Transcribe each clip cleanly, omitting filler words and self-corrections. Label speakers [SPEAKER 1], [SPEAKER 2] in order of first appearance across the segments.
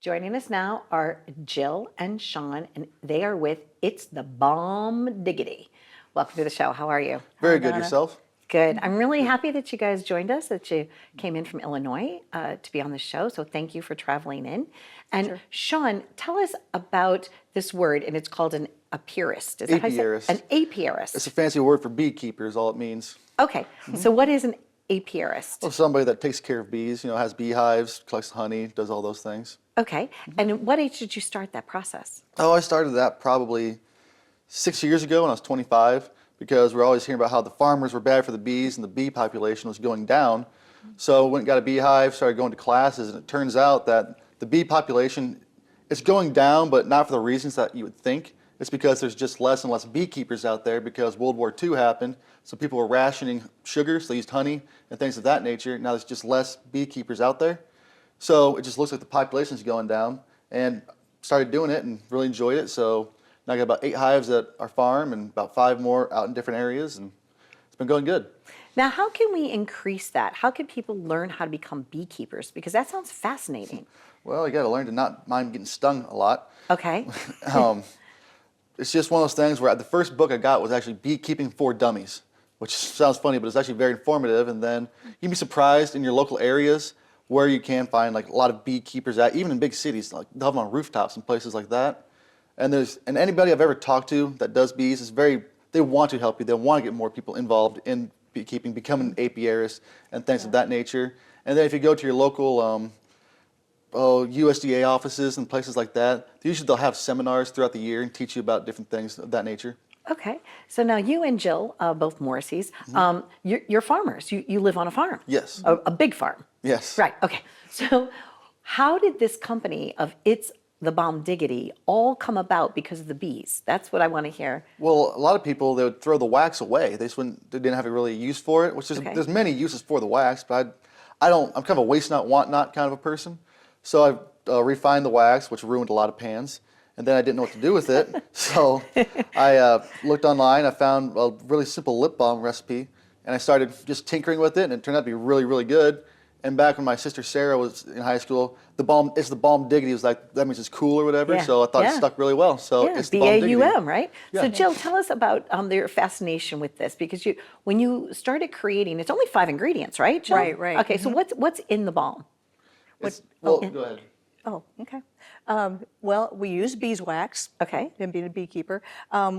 [SPEAKER 1] Joining us now are Jill and Sean, and they are with It's the Balm Diggity. Welcome to the show. How are you?
[SPEAKER 2] Very good. Yourself?
[SPEAKER 1] Good. I'm really happy that you guys joined us, that you came in from Illinois to be on the show. So thank you for traveling in. And Sean, tell us about this word, and it's called an apiarist. Is that how you say it? An apiarist.
[SPEAKER 2] It's a fancy word for beekeeper is all it means.
[SPEAKER 1] Okay. So what is an apiarist?
[SPEAKER 2] Well, somebody that takes care of bees, has beehives, collects honey, does all those things.
[SPEAKER 1] Okay. And at what age did you start that process?
[SPEAKER 2] Oh, I started that probably 6 years ago when I was 25 because we're always hearing about how the farmers were bad for the bees and the bee population was going down. So I went and got a beehive, started going to classes, and it turns out that the bee population is going down, but not for the reasons that you would think. It's because there's just less and less beekeepers out there because World War II happened, so people were rationing sugar, so they used honey and things of that nature. Now there's just less beekeepers out there. So it just looks like the population is going down, and started doing it and really enjoyed it. So now I got about 8 hives at our farm and about 5 more out in different areas, and it's been going good.
[SPEAKER 1] Now, how can we increase that? How can people learn how to become beekeepers? Because that sounds fascinating.
[SPEAKER 2] Well, you got to learn to not mind getting stung a lot.
[SPEAKER 1] Okay.
[SPEAKER 2] It's just one of those things where the first book I got was actually Beekeeping for Dummies, which sounds funny, but it's actually very informative. And then you'd be surprised in your local areas where you can find like a lot of beekeepers at, even in big cities, like they'll have them on rooftops and places like that. And anybody I've ever talked to that does bees is they want to help you. They want to get more people involved in beekeeping, become an apiarist and things of that nature. And then if you go to your local USDA offices and places like that, usually they'll have seminars throughout the year and teach you about different things of that nature.
[SPEAKER 1] Okay. So now you and Jill, both Morrisseys, you're farmers. You live on a farm.
[SPEAKER 2] Yes.
[SPEAKER 1] A big farm.
[SPEAKER 2] Yes.
[SPEAKER 1] Right. Okay. So how did this company of It's the Balm Diggity all come about because of the bees? That's what I want to hear.
[SPEAKER 2] Well, a lot of people, they would throw the wax away. They didn't have a really use for it, which is, there's many uses for the wax, but I'm kind of a waste not, want not kind of a person. So I refined the wax, which ruined a lot of pans, and then I didn't know what to do with it. So I looked online, I found a really simple lip balm recipe, and I started just tinkering with it, and it turned out to be really, really good. And back when my sister Sarah was in high school, it's the Balm Diggity. It was like, that means it's cool or whatever, so I thought it stuck really well. So it's the Balm Diggity.
[SPEAKER 1] B-A-U-M, right?
[SPEAKER 2] Yeah.
[SPEAKER 1] So Jill, tell us about your fascination with this, because when you started creating, it's only 5 ingredients, right, Jill?
[SPEAKER 3] Right.
[SPEAKER 1] Okay, so what's in the balm?
[SPEAKER 2] Go ahead.
[SPEAKER 3] Oh, okay. Well, we use beeswax.
[SPEAKER 1] Okay.
[SPEAKER 3] And being a beekeeper.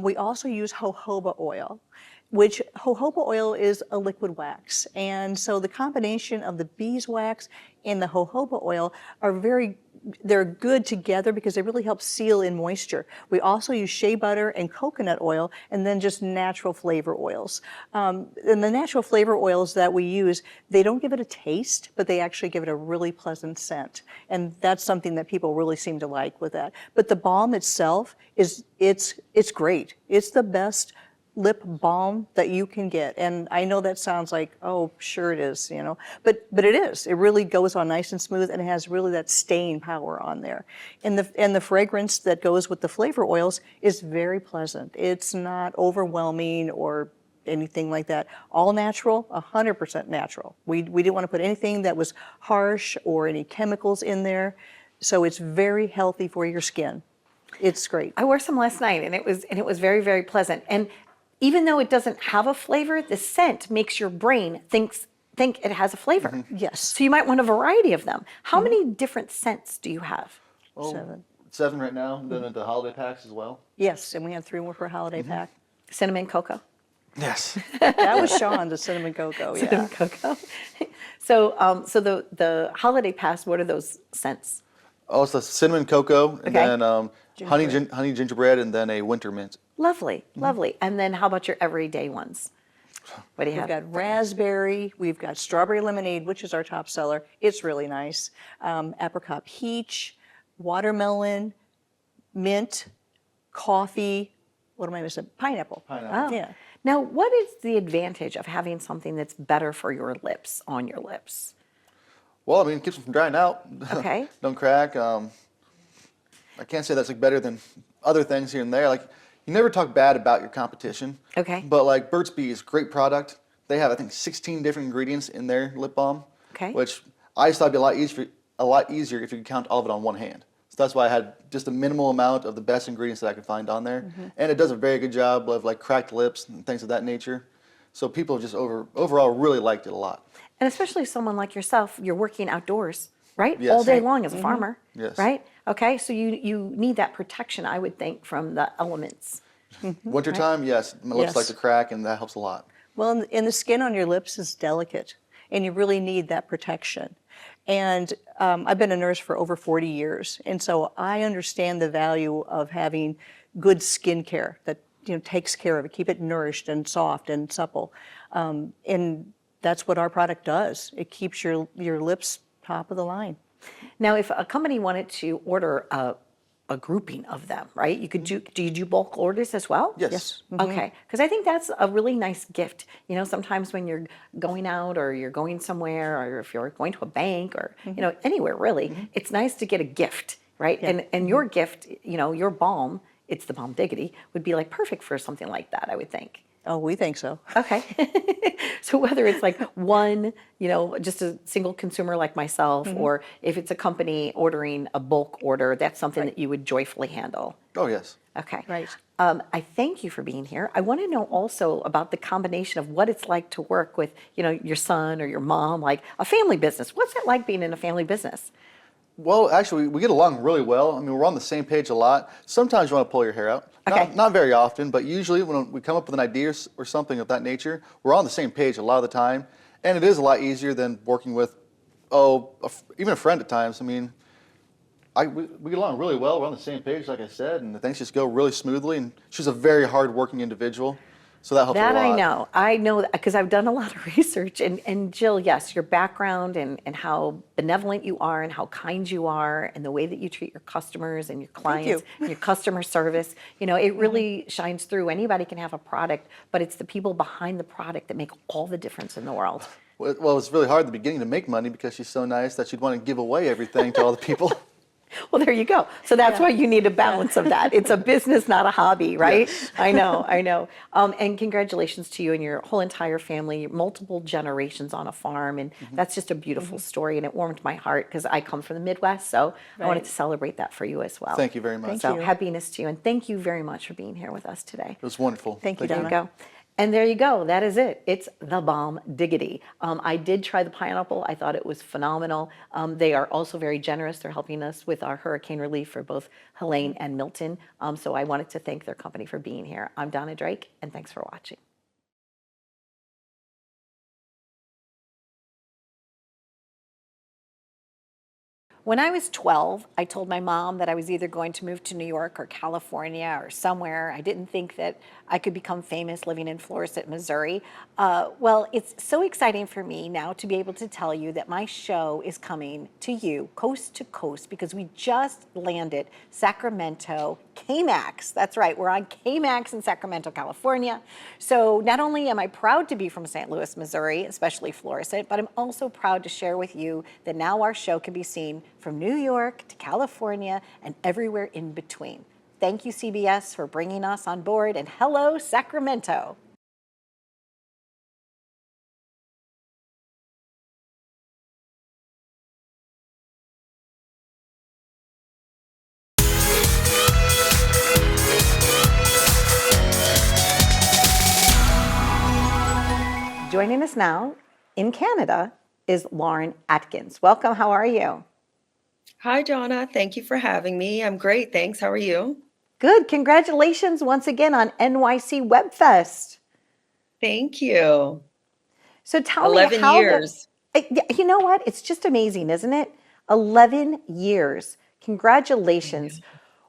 [SPEAKER 3] We also use jojoba oil, which jojoba oil is a liquid wax. And so the combination of the beeswax and the jojoba oil they're good together because they really help seal in moisture. We also use shea butter and coconut oil, and then just natural flavor oils. And the natural flavor oils that we use, they don't give it a taste, but they actually give it a really pleasant scent. And that's something that people really seem to like with that. But the balm itself it's great. It's the best lip balm that you can get. And I know that sounds like, oh, sure it is, but it is. It really goes on nice and smooth, and it has really that staying power on there. And the fragrance that goes with the flavor oils is very pleasant. It's not overwhelming or anything like that. All natural, 100% natural. We didn't want to put anything that was harsh or any chemicals in there. So it's very healthy for your skin. It's great.
[SPEAKER 1] I wore some last night, and it was very, very pleasant. And even though it doesn't have a flavor, the scent makes your brain think it has a flavor.
[SPEAKER 3] Yes.
[SPEAKER 1] So you might want a variety of them. How many different scents do you have?
[SPEAKER 2] Well, 7 right now, then into holiday packs as well.
[SPEAKER 3] Yes, and we have 3 more for a holiday pack.
[SPEAKER 1] Cinnamon cocoa.
[SPEAKER 2] Yes.
[SPEAKER 3] That was Sean, the cinnamon cocoa. Yeah.
[SPEAKER 1] Cinnamon cocoa. So the holiday pass, what are those scents?
[SPEAKER 2] Oh, it's the cinnamon cocoa, and then honey gingerbread, and then a winter mint.
[SPEAKER 1] Lovely, lovely. And then how about your everyday ones? What do you have?
[SPEAKER 3] We've got raspberry, we've got strawberry lemonade, which is our top seller. It's really nice. Apricot peach, watermelon, mint, coffee, what am I missing? Pineapple.
[SPEAKER 1] Oh.
[SPEAKER 3] Yeah.
[SPEAKER 1] Now, what is the advantage of having something that's better for your lips, on your lips?
[SPEAKER 2] Well, I mean, it keeps them from drying out.
[SPEAKER 1] Okay.
[SPEAKER 2] Don't crack. I can't say that's like better than other things here and there. Like, you never talk bad about your competition.
[SPEAKER 1] Okay.
[SPEAKER 2] But like Burt's Bees, great product. They have, I think, 16 different ingredients in their lip balm.
[SPEAKER 1] Okay.
[SPEAKER 2] Which I just thought would be a lot easier if you could count all of it on one hand. So that's why I had just a minimal amount of the best ingredients that I could find on there. And it does a very good job of like cracked lips and things of that nature. So people just overall really liked it a lot.
[SPEAKER 1] And especially someone like yourself, you're working outdoors, right?
[SPEAKER 2] Yes.
[SPEAKER 1] All day
[SPEAKER 2] Right.
[SPEAKER 1] long as a farmer,
[SPEAKER 2] Yes.
[SPEAKER 1] right? Okay, so you need that protection, I would think, from the elements.
[SPEAKER 2] Wintertime, yes, my lips
[SPEAKER 3] Yes.
[SPEAKER 2] like to crack, and that helps a lot.
[SPEAKER 3] Well, and the skin on your lips is delicate, and you really need that protection. And I've been a nurse for over 40 years, and so I understand the value of having good skin care that takes care of it, keep it nourished and soft and supple. And that's what our product does. It keeps your lips top of the line.
[SPEAKER 1] Now, if a company wanted to order a grouping of them, right? You could do you do bulk orders as well?
[SPEAKER 2] Yes.
[SPEAKER 1] Okay, because I think that's a really nice gift. Sometimes when you're going out or you're going somewhere, or if you're going to a bank or anywhere really, it's nice to get a gift, right? And your gift, your balm, it's the Balm Diggity, would be like perfect for something like that, I would think.
[SPEAKER 3] Oh, we think so.
[SPEAKER 1] Okay. So whether it's like one, just a single consumer like myself, or if it's a company ordering a bulk order, that's something that you would joyfully handle.
[SPEAKER 2] Oh, yes.
[SPEAKER 1] Okay.
[SPEAKER 3] Right.
[SPEAKER 1] I thank you for being here. I want to know also about the combination of what it's like to work with, your son or your mom, like a family business. What's it like being in a family business?
[SPEAKER 2] Well, actually, we get along really well. I mean, we're on the same page a lot. Sometimes you want to pull your hair out.
[SPEAKER 1] Okay.
[SPEAKER 2] Not very often, but usually when we come up with an idea or something of that nature, we're on the same page a lot of the time. And it is a lot easier than working with, even a friend at times. I mean, we get along really well. We're on the same page, like I said, and things just go really smoothly. And she's a very hard-working individual, so that helps a lot.
[SPEAKER 1] That I know that because I've done a lot of research. And Jill, yes, your background and how benevolent you are and how kind you are and the way that you treat your customers and your clients and your customer service, it really shines through. Anybody can have a product, but it's the people behind the product that make all the difference in the world.
[SPEAKER 2] Well, it's really hard at the beginning to make money because she's so nice that she'd want to give away everything to all the people.
[SPEAKER 1] Well, there you go. So that's why you need a balance of that. It's a business, not a hobby, right?
[SPEAKER 2] Yes.
[SPEAKER 1] I know. And congratulations to you and your whole entire family, multiple generations on a farm. And that's just a beautiful story. And it warmed my heart because I come from the Midwest. So I wanted to celebrate that for you as well.
[SPEAKER 2] Thank you very much.
[SPEAKER 1] So happiness to you. And thank you very much for being here with us today.
[SPEAKER 2] It was wonderful.
[SPEAKER 3] Thank you,
[SPEAKER 1] There
[SPEAKER 3] Donna.
[SPEAKER 1] you go. And there you go. That is it. It's the Balm Diggity. I did try the pineapple. I thought it was phenomenal. They are also very generous. They're helping us with our hurricane relief for both Helene and Milton. So I wanted to thank their company for being here. I'm Donna Drake, and thanks for watching. When I was 12, I told my mom that I was either going to move to New York or California or somewhere. I didn't think that I could become famous living in Florissant, Missouri. Well, it's so exciting for me now to be able to tell you that my show is coming to you coast to coast because we just landed Sacramento KMAX. That's right, we're on KMAX in Sacramento, California. So not only am I proud to be from St. Louis, Missouri, especially Florissant, but I'm also proud to share with you that now our show can be seen from New York to California and everywhere in between. Thank you, CBS, for bringing us on board, and hello, Sacramento. Joining us now in Canada is Lauren Atkins. Welcome, how are you?
[SPEAKER 4] Hi, Donna. Thank you for having me. I'm great. Thanks. How are you?
[SPEAKER 1] Good. Congratulations once again on NYC Webfest.
[SPEAKER 4] Thank you.
[SPEAKER 1] So tell
[SPEAKER 4] 11
[SPEAKER 1] me how
[SPEAKER 4] years.
[SPEAKER 1] You know what? It's just amazing, isn't it? 11 years. Congratulations.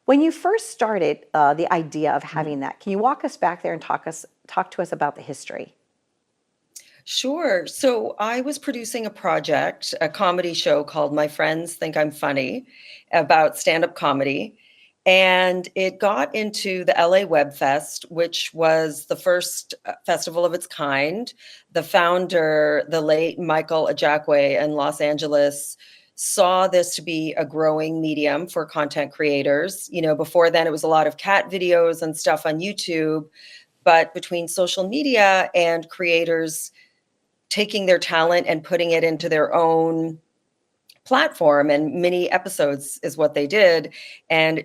[SPEAKER 1] When you first started the idea of having that, can you walk us back there and talk to us about the history?
[SPEAKER 4] Sure. So I was producing a project, a comedy show called My Friends Think I'm Funny, about stand-up comedy. And it got into the LA Webfest, which was the first festival of its kind. The founder, the late Michael Ajakwe in Los Angeles, saw this to be a growing medium for content creators. Before then it was a lot of cat videos and stuff on YouTube, but between social media and creators taking their talent and putting it into their own platform, and mini episodes is what they did. And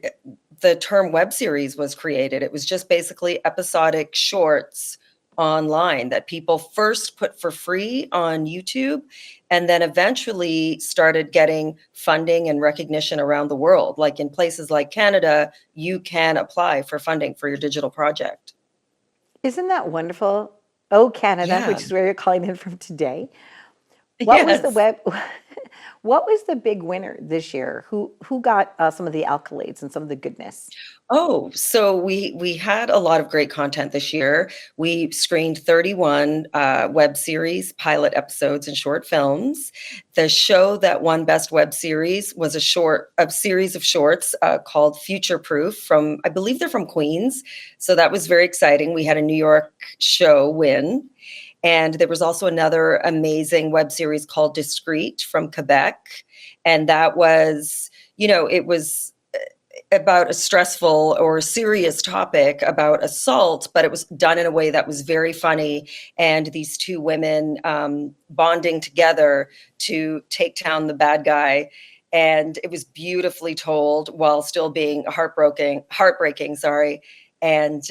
[SPEAKER 4] the term web series was created. It was just basically episodic shorts online that people first put for free on YouTube, and then eventually started getting funding and recognition around the world. Like in places like Canada, you can apply for funding for your digital project.
[SPEAKER 1] Isn't that wonderful? Oh, Canada,
[SPEAKER 4] Yeah.
[SPEAKER 1] which is where you're calling in from today. What was the
[SPEAKER 4] Yes.
[SPEAKER 1] what was the big winner this year? Who got some of the accolades and some of the goodness?
[SPEAKER 4] Oh, so we had a lot of great content this year. We screened 31 web series, pilot episodes, and short films. The show that won Best Web Series was a series of shorts called Future Proof from, I believe they're from Queens. So that was very exciting. We had a New York show win. And there was also another amazing web series called Discreet from Quebec. And that was, it was about a stressful or serious topic about assault, but it was done in a way that was very funny. And these two women bonding together to take down the bad guy. And it was beautifully told while still being heartbreaking, and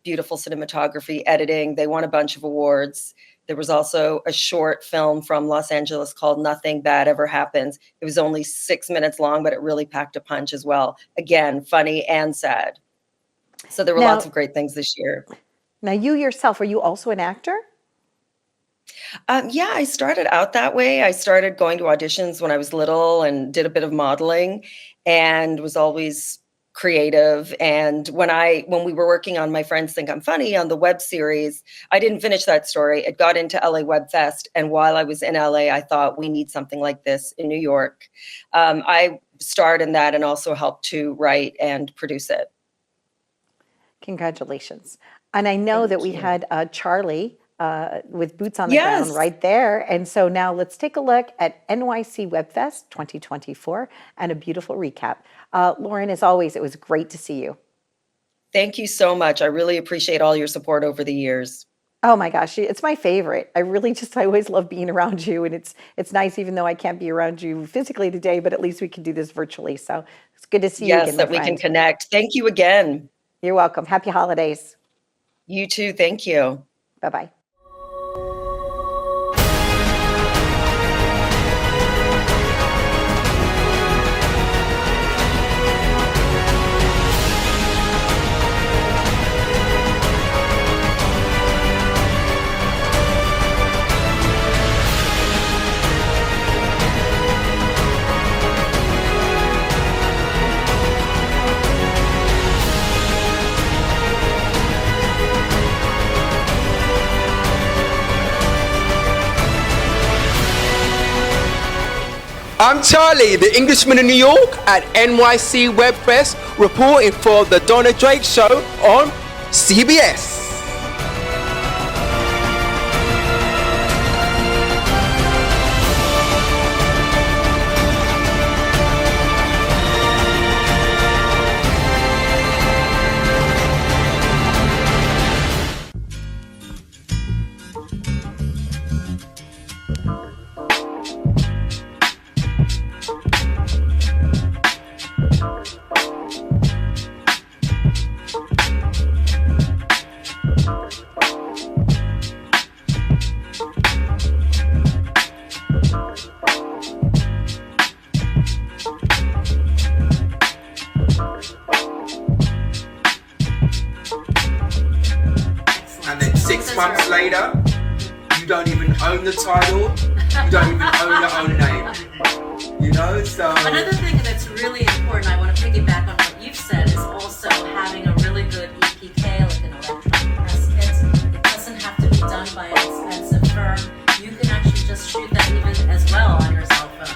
[SPEAKER 4] beautiful cinematography, editing. They won a bunch of awards. There was also a short film from Los Angeles called Nothing Bad Ever Happens. It was only 6 minutes long, but it really packed a punch as well. Again, funny and sad. So there were lots of great things this year.
[SPEAKER 1] Now, you yourself, are you also an actor?
[SPEAKER 4] Yeah, I started out that way. I started going to auditions when I was little and did a bit of modeling and was always creative. And when we were working on My Friends Think I'm Funny on the web series, I didn't finish that story. It got into LA Webfest. And while I was in LA, I thought we need something like this in New York. I starred in that and also helped to write and produce it.
[SPEAKER 1] Congratulations. And I know that we had Charlie with boots on the
[SPEAKER 4] Yes.
[SPEAKER 1] ground right there. And so now let's take a look at NYC Webfest 2024 and a beautiful recap. Lauren, as always, it was great to see you.
[SPEAKER 4] Thank you so much. I really appreciate all your support over the years.
[SPEAKER 1] Oh my gosh, it's my favorite. I always love being around you, and it's nice even though I can't be around you physically today, but at least we can do this virtually. So it's good to see you again,
[SPEAKER 4] Yes,
[SPEAKER 1] my
[SPEAKER 4] that we can
[SPEAKER 1] friend.
[SPEAKER 4] connect. Thank you again.
[SPEAKER 1] You're welcome. Happy holidays.
[SPEAKER 4] You too. Thank you.
[SPEAKER 1] Bye-bye.
[SPEAKER 5] I'm Charlie, the Englishman in New York at NYC Webfest, reporting for the Donna Drake Show on CBS. And then 6 months later, you don't even own the title, you don't even own your own name. You know, so...
[SPEAKER 6] Another thing that's really important, I want to piggyback on what you've said, is also having a really good EPK, like an electronic press kit. It doesn't have to be done by an expensive firm. You can actually just shoot that even as well on your cell phone.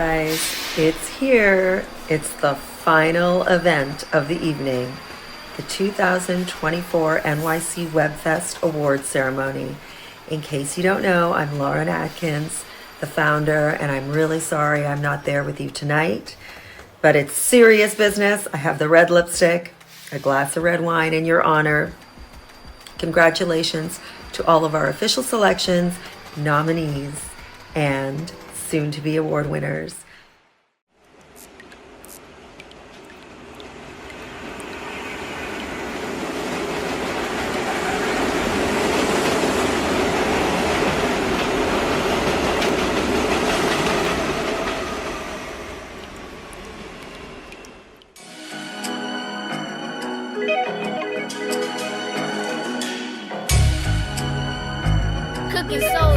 [SPEAKER 4] guys, it's here. It's the final event of the evening, the 2024 NYC Webfest Awards Ceremony. In case you don't know, I'm Lauren Atkins, the founder, and I'm really sorry I'm not there with you tonight, but it's serious business. I have the red lipstick, a glass of red wine in your honor. Congratulations to all of our official selections, nominees, and soon-to-be award winners.
[SPEAKER 7] Cooking soul.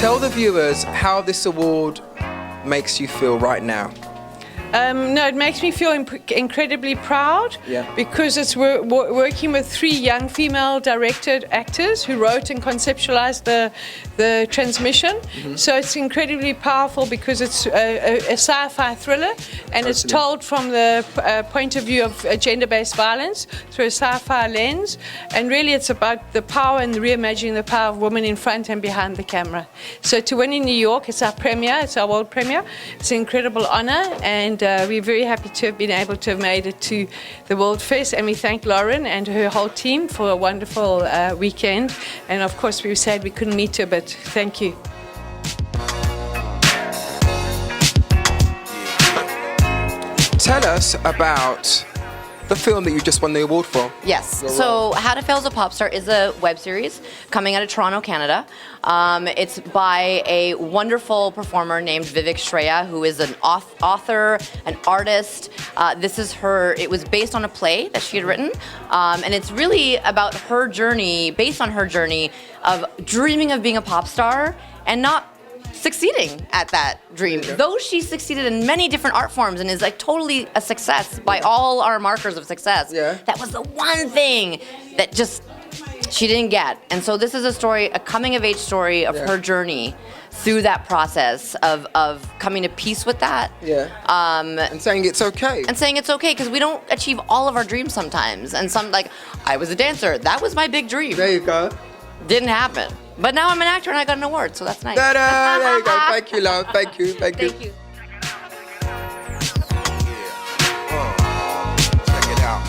[SPEAKER 7] Tell the viewers how this award makes you feel right now.
[SPEAKER 8] No, it makes me feel incredibly proud
[SPEAKER 7] Yeah.
[SPEAKER 8] because it's working with 3 young female directed actors who wrote and conceptualized the transmission. So it's incredibly powerful because it's a sci-fi thriller and it's told from the point of view of gender-based violence through a sci-fi lens. And really it's about the power and reimagining the power of women in front and behind the camera. So to win in New York, it's our premiere, it's our world premiere. It's an incredible honor, and we're very happy to have been able to have made it to the World Fest, and we thank Lauren and her whole team for a wonderful weekend. And of course, we said we couldn't meet her, but thank you.
[SPEAKER 7] Tell us about the film that you just won the award for.
[SPEAKER 9] Yes. So How to Fail as a Pop Star is a web series coming out of Toronto, Canada. It's by a wonderful performer named Vivek Shreya, who is an author, an artist. It was based on a play that she had written. And it's really about her journey, based on her journey of dreaming of being a pop star and not succeeding at that dream. Though she succeeded in many different art forms and is like totally a success by all our markers of success, that was the one thing that just she didn't get. And so this is a story, a coming of age story of her journey through that process of coming to peace with that.
[SPEAKER 7] And saying it's okay.
[SPEAKER 9] And saying it's okay, because we don't achieve all of our dreams sometimes. And like, I was a dancer. That was my big dream.
[SPEAKER 7] There you go.
[SPEAKER 9] Didn't happen. But now I'm an actor and I got an award, so that's nice.
[SPEAKER 7] Ta-da! There you go. Thank you, love. Thank you. Thank you.
[SPEAKER 9] Thank you.
[SPEAKER 7] Check it out.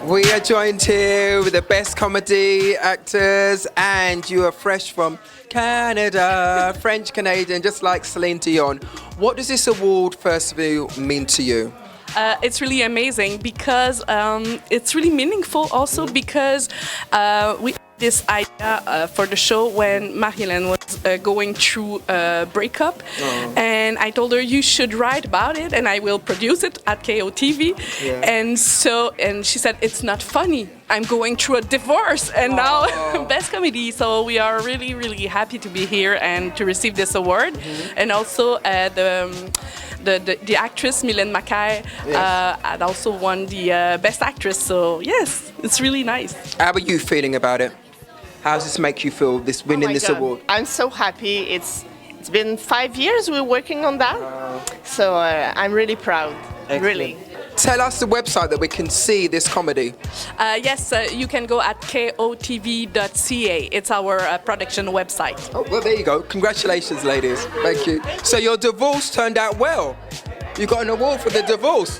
[SPEAKER 7] We are joined here with the best comedy actors, and you are fresh from Canada, French Canadian, just like Celine Dion. What does this award, first of all, mean to you?
[SPEAKER 10] It's really amazing because it's really meaningful also because we had this idea for the show when Marie-Hélène was going through a breakup, and I told her you should write about it and I will produce it at KOTV. And she said it's not funny, I'm going through a divorce and now best comedy. So we are really, really happy to be here and to receive this award. And also the actress Mylène Mackay had also won the best actress. So yes, it's really nice.
[SPEAKER 7] How are you feeling about it? How does this make you feel, this winning this award?
[SPEAKER 11] I'm so happy. It's been 5 years we're working on that. So I'm really proud.
[SPEAKER 7] Excellent.
[SPEAKER 11] Really.
[SPEAKER 7] Tell us the website that we can see this comedy.
[SPEAKER 10] Yes, you can go at kotv.ca. It's our production website.
[SPEAKER 7] Oh, well, there you go. Congratulations, ladies. Thank you. So your divorce turned out well. You got an award for the divorce.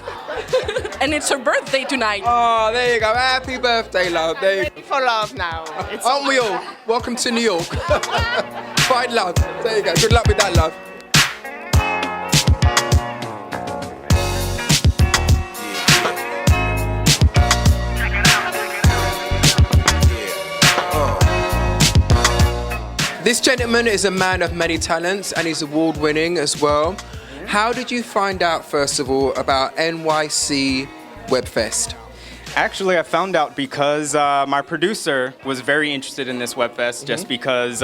[SPEAKER 10] And it's her birthday tonight.
[SPEAKER 7] Oh, there you go. Happy birthday, love. There you go.
[SPEAKER 11] For love now.
[SPEAKER 7] Aren't we all? Welcome to New York. Find love. There you go. Good luck with that, love. This gentleman is a man of many talents and he's award-winning as well. How did you find out, first of all, about NYC Webfest?
[SPEAKER 12] Actually, I found out because my producer was very interested in this Webfest just because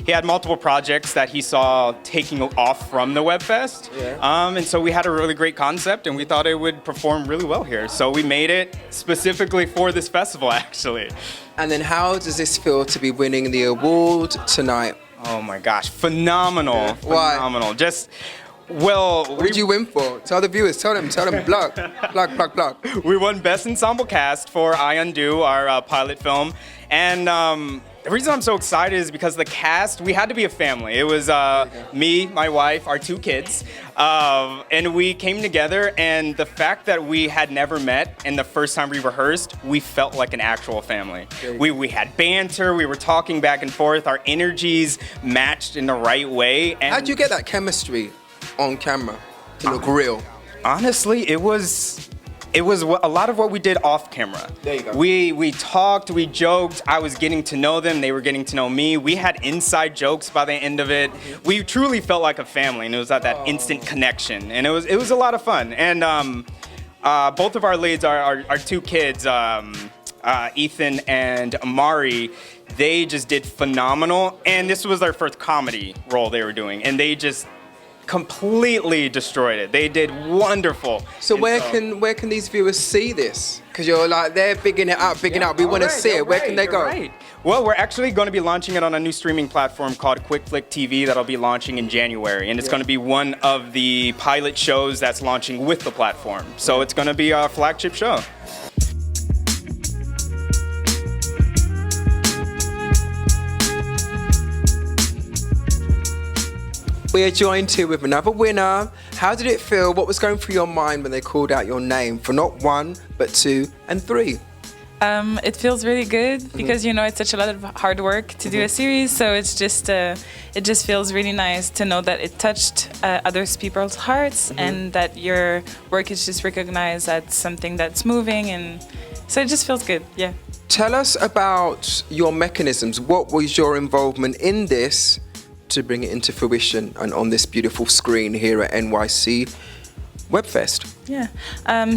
[SPEAKER 12] he had multiple projects that he saw taking off from the Webfest. And so we had a really great concept and we thought it would perform really well here. So we made it specifically for this festival, actually.
[SPEAKER 7] And then how does this feel to be winning the award tonight?
[SPEAKER 12] Oh my gosh, phenomenal.
[SPEAKER 7] Why?
[SPEAKER 12] Phenomenal. Just, well...
[SPEAKER 7] What did you win for? Tell the viewers, tell them, plug.
[SPEAKER 12] We won Best Ensemble Cast for I Undo, our pilot film. And the reason I'm so excited is because the cast, we had to be a family. It was me, my wife, our 2 kids. And we came together, and the fact that we had never met, and the first time we rehearsed, we felt like an actual family. We had banter, we were talking back and forth, our energies matched in the right way. And
[SPEAKER 7] how'd you get that chemistry on camera to look real?
[SPEAKER 12] Honestly, it was a lot of what we did off camera.
[SPEAKER 7] There you go.
[SPEAKER 12] We talked, we joked. I was getting to know them. They were getting to know me. We had inside jokes by the end of it. We truly felt like a family, and it was at that instant connection. And it was a lot of fun. And both of our leads, our 2 kids, Ethan and Amari, they just did phenomenal. And this was their first comedy role they were doing. And they just completely destroyed it. They did wonderful.
[SPEAKER 7] So where can these viewers see this? Because you're like, they're bigging it up. We want to see it. Where can they go?
[SPEAKER 12] Right. Well, we're actually going to be launching it on a new streaming platform called Quick Flick TV that'll be launching in January. And it's going to be one of the pilot shows that's launching with the platform. So it's going to be our flagship show.
[SPEAKER 7] We are joined here with another winner. How did it feel? What was going through your mind when they called out your name for not 1, but 2 and 3?
[SPEAKER 13] It feels really good because it's such a lot of hard work to do a series. So it's just it just feels really nice to know that it touched other people's hearts and that your work is just recognized as something that's moving, and so it just feels good. Yeah.
[SPEAKER 7] Tell us about your mechanisms. What was your involvement in this to bring it into fruition and on this beautiful screen here at NYC Webfest?
[SPEAKER 13] Yeah.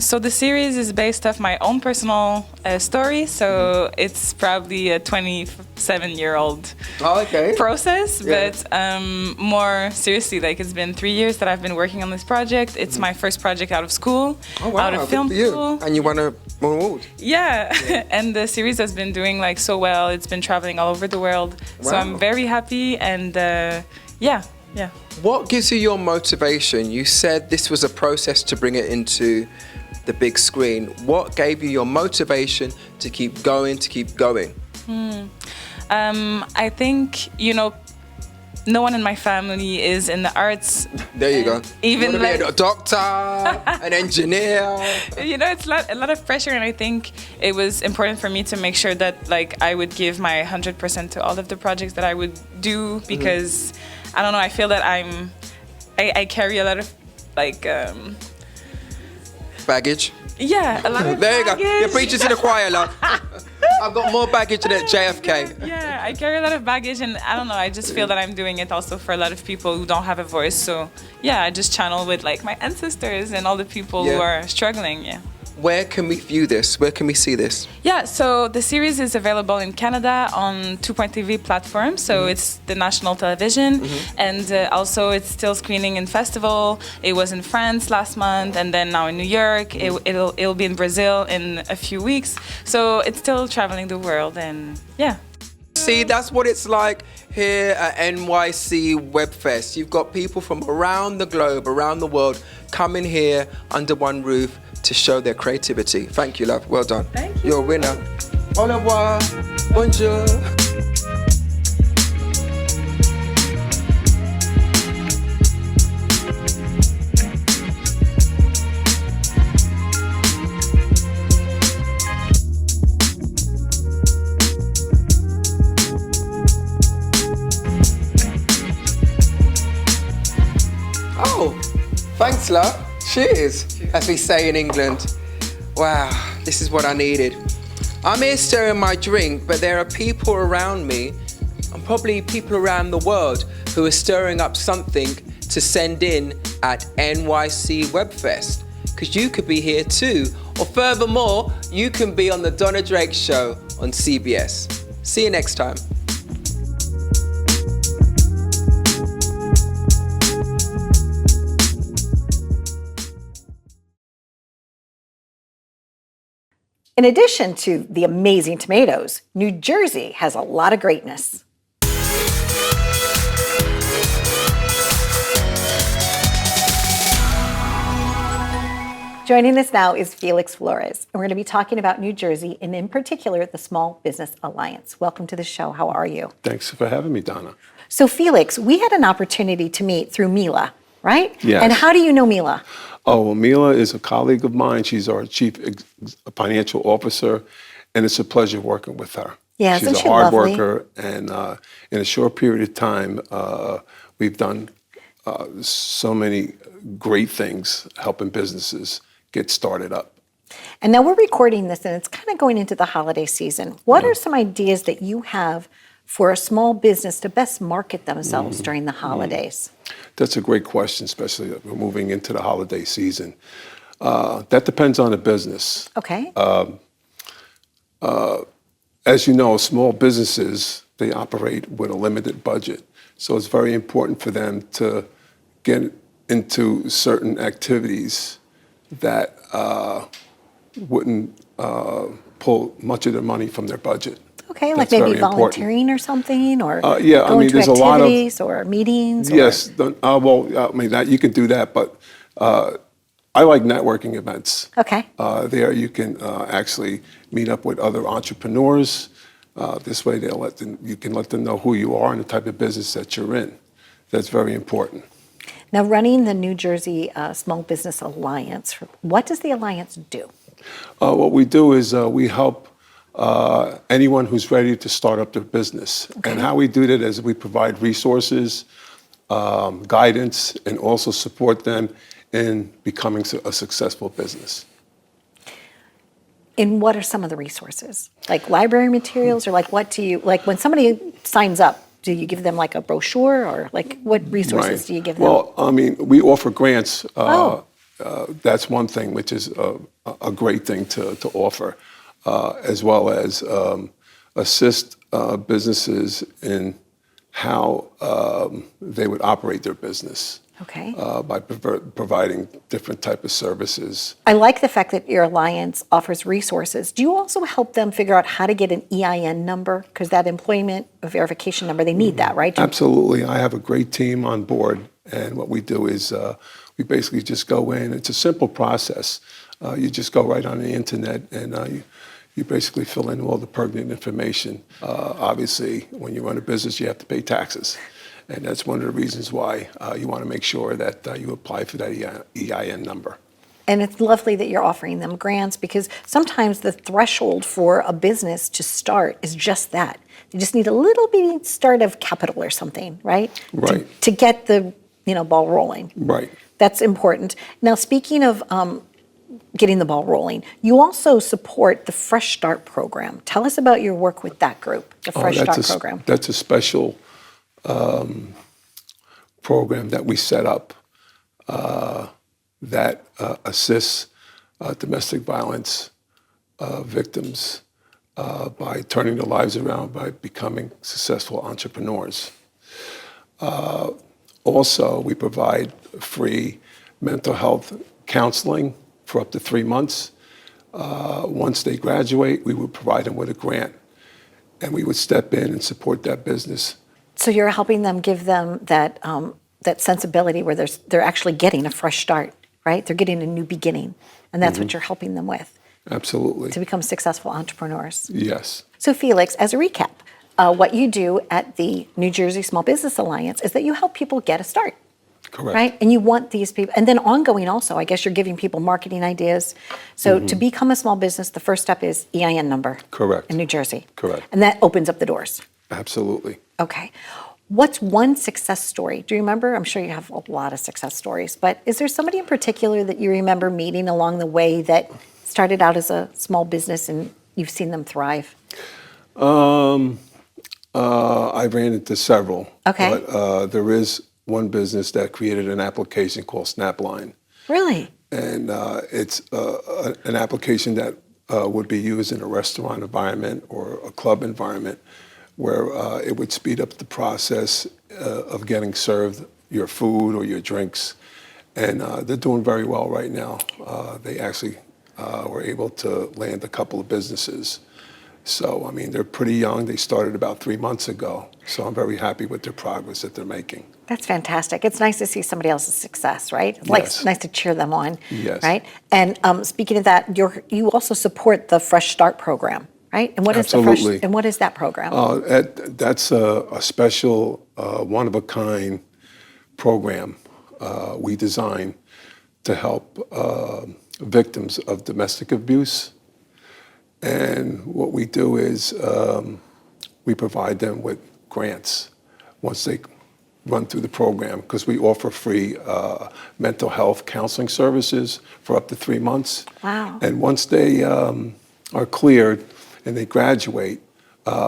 [SPEAKER 13] So the series is based off my own personal story. So it's probably a 27-year-old process. Yeah. But more seriously, like it's been 3 years that I've been working on this project. It's my first project out of school, out of film school.
[SPEAKER 7] And you won an award.
[SPEAKER 13] Yeah. And the series has been doing like so well. It's been traveling all over the world. Wow. So I'm very happy and yeah.
[SPEAKER 7] What gives you your motivation? You said this was a process to bring it into the big screen. What gave you your motivation to keep going,
[SPEAKER 13] I think, no one in my family is in the arts.
[SPEAKER 7] There you go.
[SPEAKER 13] Even
[SPEAKER 7] you want to be a doctor, an engineer.
[SPEAKER 13] It's a lot of pressure, and I think it was important for me to make sure that like I would give my 100% to all of the projects that I would do because I don't know. I feel that I carry a lot of like
[SPEAKER 7] baggage.
[SPEAKER 13] Yeah, a lot of
[SPEAKER 7] there
[SPEAKER 13] baggage.
[SPEAKER 7] You go. You're preaching to the choir, love. I've got more baggage than at JFK.
[SPEAKER 13] Yeah, I carry a lot of baggage, and I don't know. I just feel that I'm doing it also for a lot of people who don't have a voice. So yeah, I just channel with like my ancestors and all the people who are struggling. Yeah.
[SPEAKER 7] Where can we view this? Where can we see this?
[SPEAKER 13] Yeah, so the series is available in Canada on 2.tv platform, so it's the national television, and also it's still screening in festival. It was in France last month, and then now in New York. It'll be in Brazil in a few weeks, so it's still traveling the world, and yeah.
[SPEAKER 7] See, that's what it's like here at NYC Webfest. You've got people from around the globe, around the world, coming here under one roof to show their creativity. Thank you, love. Well done.
[SPEAKER 13] Thank you.
[SPEAKER 7] You're a winner. Au revoir. Bonjour. Oh, thanks, love. Cheers, as we say in England. Wow, this is what I needed. I'm here stirring my drink, but there are people around me, and probably people around the world, who are stirring up something to send in at NYC Webfest. Because you could be here too, or furthermore, you can be on the Donna Drake Show on CBS. See you next time.
[SPEAKER 1] In addition to the amazing tomatoes, New Jersey has a lot of greatness. Joining us now is Felix Flores, and we're going to be talking about New Jersey and in particular the Small Business Alliance. Welcome to the show. How are you?
[SPEAKER 14] Thanks for having me, Donna.
[SPEAKER 1] So Felix, we had an opportunity to meet through Mila, right?
[SPEAKER 14] Yes.
[SPEAKER 1] And how do you know Mila?
[SPEAKER 14] Oh, well, Mila is a colleague of mine. She's our chief financial officer, and it's a pleasure working with her.
[SPEAKER 1] Yeah,
[SPEAKER 14] she's
[SPEAKER 1] isn't
[SPEAKER 14] a
[SPEAKER 1] she
[SPEAKER 14] hard
[SPEAKER 1] lovely?
[SPEAKER 14] worker, and in a short period of time, we've done so many great things helping businesses get started up.
[SPEAKER 1] And now we're recording this, and it's kind of going into the holiday season. What are some ideas that you have for a small business to best market themselves during the holidays?
[SPEAKER 14] That's a great question, especially we're moving into the holiday season. That depends on the business.
[SPEAKER 1] Okay.
[SPEAKER 14] as you know, small businesses, they operate with a limited budget. So it's very important for them to get into certain activities that wouldn't pull much of their money from their budget.
[SPEAKER 1] Okay, like
[SPEAKER 14] That's
[SPEAKER 1] maybe
[SPEAKER 14] very important.
[SPEAKER 1] volunteering or something, or
[SPEAKER 14] Yeah, I
[SPEAKER 1] going
[SPEAKER 14] mean,
[SPEAKER 1] to
[SPEAKER 14] there's a lot of
[SPEAKER 1] activities or meetings.
[SPEAKER 14] yes. Well, I mean that you could do that, but I like networking events.
[SPEAKER 1] Okay.
[SPEAKER 14] There you can actually meet up with other entrepreneurs. This way, you can let them know who you are and the type of business that you're in. That's very important.
[SPEAKER 1] Now, running the New Jersey Small Business Alliance, what does the Alliance do?
[SPEAKER 14] What we do is we help anyone who's ready to start up their business. And how we do that is we provide resources, guidance, and also support them in becoming a successful business.
[SPEAKER 1] And what are some of the resources? Like library materials, or like what do you, like when somebody signs up, do you give them like a brochure, or like what resources do you give them?
[SPEAKER 14] Well, I mean, we offer grants. That's one thing, which is a great thing to offer, as well as assist businesses in how they would operate their business.
[SPEAKER 1] Okay.
[SPEAKER 14] By providing different type of services.
[SPEAKER 1] I like the fact that your alliance offers resources. Do you also help them figure out how to get an EIN number? Because that employment verification number, they need that, right?
[SPEAKER 14] Absolutely. I have a great team on board, and what we do is we basically just go in. It's a simple process. You just go right on the internet, and you basically fill in all the pertinent information. Obviously, when you run a business, you have to pay taxes. And that's one of the reasons why you want to make sure that you apply for that EIN number.
[SPEAKER 1] And it's lovely that you're offering them grants, because sometimes the threshold for a business to start is just that. You just need a little bitty start of capital or something, right?
[SPEAKER 14] Right.
[SPEAKER 1] To get the ball rolling.
[SPEAKER 14] Right.
[SPEAKER 1] That's important. Now, speaking of getting the ball rolling, you also support the Fresh Start program. Tell us about your work with that group, the Fresh Start program.
[SPEAKER 14] That's a special program that we set up that assists domestic violence victims by turning their lives around by becoming successful entrepreneurs. Also, we provide free mental health counseling for up to 3 months. Once they graduate, we would provide them with a grant, and we would step in and support that business.
[SPEAKER 1] So you're helping them, give them that that sensibility where they're actually getting a fresh start, right? They're getting a new beginning, and that's what you're helping them with.
[SPEAKER 14] Absolutely.
[SPEAKER 1] To become successful entrepreneurs.
[SPEAKER 14] Yes.
[SPEAKER 1] So Felix, as a recap, what you do at the New Jersey Small Business Alliance is that you help people get a start.
[SPEAKER 14] Correct.
[SPEAKER 1] Right? And you want these people, and then ongoing also, I guess you're giving people marketing ideas. So to become a small business, the first step is EIN number.
[SPEAKER 14] Correct.
[SPEAKER 1] In New Jersey.
[SPEAKER 14] Correct.
[SPEAKER 1] And that opens up the doors.
[SPEAKER 14] Absolutely.
[SPEAKER 1] Okay. What's one success story? Do you remember? I'm sure you have a lot of success stories, but is there somebody in particular that you remember meeting along the way that started out as a small business and you've seen them thrive?
[SPEAKER 14] I ran into several.
[SPEAKER 1] Okay.
[SPEAKER 14] But there is one business that created an application called Snapline.
[SPEAKER 1] Really?
[SPEAKER 14] And it's an application that would be used in a restaurant environment or a club environment, where it would speed up the process of getting served your food or your drinks. And they're doing very well right now. They actually were able to land a couple of businesses. So, I mean, they're pretty young. They started about 3 months ago. So I'm very happy with their progress that they're making.
[SPEAKER 1] That's fantastic. It's nice to see somebody else's success, right? It's
[SPEAKER 14] Yes.
[SPEAKER 1] nice to cheer them on,
[SPEAKER 14] Yes.
[SPEAKER 1] right? And speaking of that, you also support the Fresh Start program, right? And what is
[SPEAKER 14] Absolutely.
[SPEAKER 1] and what is that program?
[SPEAKER 14] That's a special, one-of-a-kind program we designed to help victims of domestic abuse. And what we do is we provide them with grants once they run through the program, because we offer free mental health counseling services for up to 3 months.
[SPEAKER 1] Wow.
[SPEAKER 14] And once they are cleared and they graduate,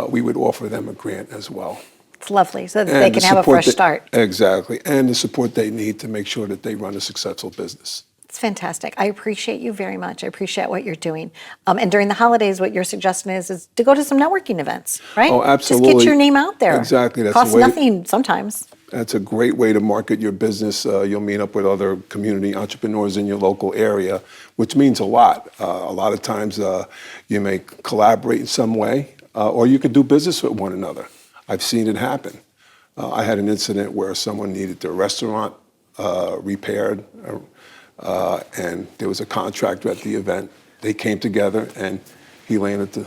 [SPEAKER 14] we would offer them a grant as well.
[SPEAKER 1] It's lovely, so that
[SPEAKER 14] And
[SPEAKER 1] they can
[SPEAKER 14] the
[SPEAKER 1] have a
[SPEAKER 14] support
[SPEAKER 1] fresh start.
[SPEAKER 14] Exactly, and the support they need to make sure that they run a successful business.
[SPEAKER 1] It's It's fantastic. I appreciate you very much. I appreciate what you're doing. And during the holidays, what your suggestion is to go to some networking events, right?
[SPEAKER 14] Oh, absolutely.
[SPEAKER 1] Just get your name out there.
[SPEAKER 14] Exactly. That's
[SPEAKER 1] Costs
[SPEAKER 14] the way,
[SPEAKER 1] nothing sometimes.
[SPEAKER 14] That's a great way to market your business. You'll meet up with other community entrepreneurs in your local area, which means a lot. A lot of times you may collaborate in some way, or you could do business with one another. I've seen it happen. I had an incident where someone needed their restaurant repaired, and there was a contractor at the event. They came together, and he landed